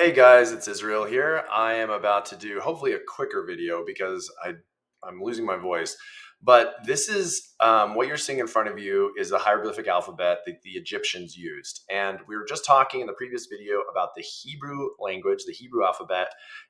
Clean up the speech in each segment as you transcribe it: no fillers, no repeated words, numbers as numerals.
Hey guys, it's Israel here. I am about to do hopefully a quicker video because I'm losing my voice. But this is what you're seeing in front of you is the hieroglyphic alphabet that the Egyptians used. And we were just talking in the previous video about the Hebrew language, the Hebrew alphabet.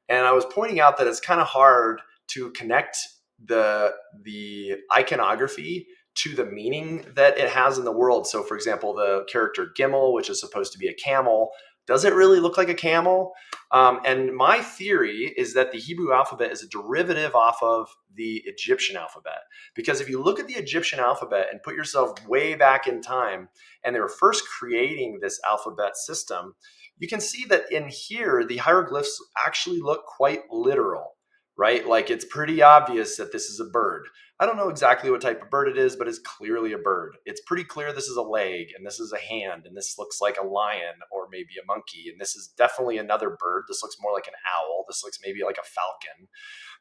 And I was pointing out that it's kind of hard to connect the iconography to the meaning that it has in the world. So for example, the character Gimel, which is supposed to be a camel, does it really look like a camel? And my theory is that the Hebrew alphabet is a derivative off of the Egyptian alphabet. Because if you look at the Egyptian alphabet and put yourself way back in time, and they were first creating this alphabet system, you can see that in here, the hieroglyphs actually look quite literal, right? Like it's pretty obvious that this is a bird. I don't know exactly what type of bird it is, but it's clearly a bird. It's pretty clear this is a leg, and this is a hand, and this looks like a lion or maybe a monkey, and this is definitely another bird. This looks more like an owl. This looks maybe like a falcon.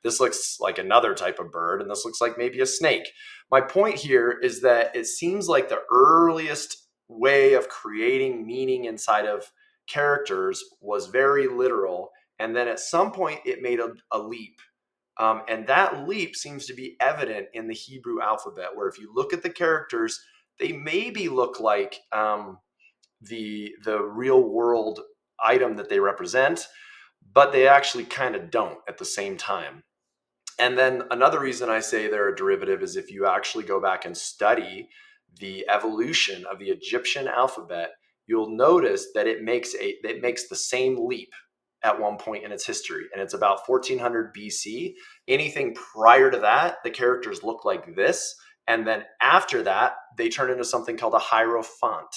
This looks like another type of bird, and this looks like maybe a snake. My point here is that it seems like the earliest way of creating meaning inside of characters was very literal, and then at some point it made a leap. And that leap seems to be evident in the Hebrew alphabet, where if you look at the characters, they maybe look like the real world item that they represent, but they actually kind of don't at the same time. And then another reason I say they're a derivative is if you actually go back and study the evolution of the Egyptian alphabet, you'll notice that it makes the same leap at one point in its history, and it's about 1400 BC. Anything prior to that, the characters look like this, and then after that, they turn into something called a hierophant.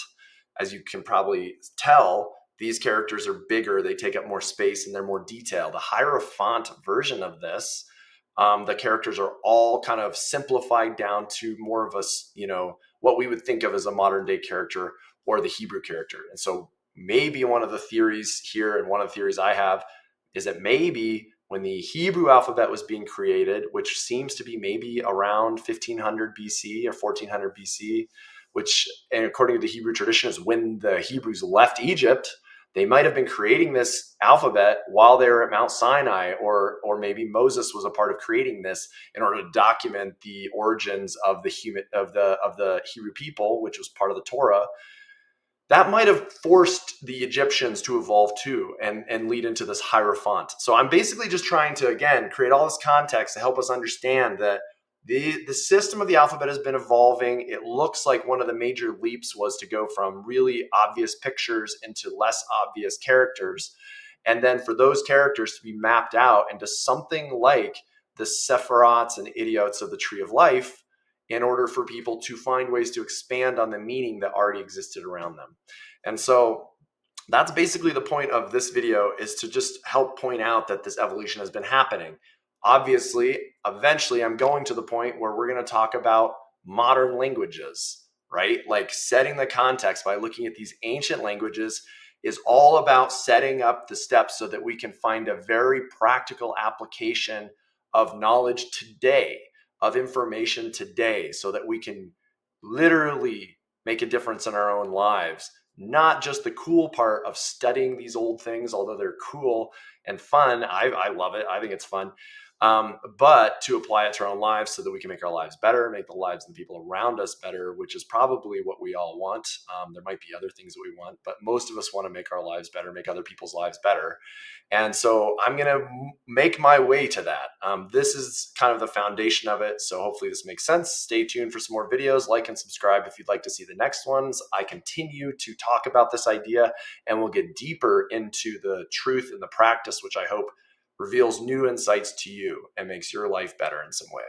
As you can probably tell, these characters are bigger, they take up more space, and they're more detailed. The hierophant version of this, the characters are all kind of simplified down to more of a, what we would think of as a modern day character or the Hebrew character. And so maybe one of the theories here, and one of the theories I have, is that maybe when the Hebrew alphabet was being created, which seems to be maybe around 1500 BC or 1400 BC, which, and according to the Hebrew tradition, is when the Hebrews left Egypt, they might have been creating this alphabet while they were at Mount Sinai, or maybe Moses was a part of creating this in order to document the origins of the Hebrew people, which was part of the Torah. That might have forced the Egyptians to evolve too and lead into this hierophant. So I'm basically just trying to, again, create all this context to help us understand that the system of the alphabet has been evolving. It looks like one of the major leaps was to go from really obvious pictures into less obvious characters. And then for those characters to be mapped out into something like the sephirots and idiots of the tree of life, in order for people to find ways to expand on the meaning that already existed around them. And so that's basically the point of this video, is to just help point out that this evolution has been happening. Obviously, eventually I'm going to the point where we're going to talk about modern languages, right? Like setting the context by looking at these ancient languages is all about setting up the steps so that we can find a very practical application of knowledge today, of information today, so that we can literally make a difference in our own lives. Not just the cool part of studying these old things, although they're cool and fun. I love it. I think it's fun. But to apply it to our own lives so that we can make our lives better, make the lives of the people around us better, which is probably what we all want. There might be other things that we want, but most of us want to make our lives better, make other people's lives better. And so I'm going to make my way to that. This is kind of the foundation of it. So hopefully this makes sense. Stay tuned for some more videos. Like and subscribe if you'd like to see the next ones. I continue to talk about this idea, and we'll get deeper into the truth and the practice, which I hope reveals new insights to you and makes your life better in some way.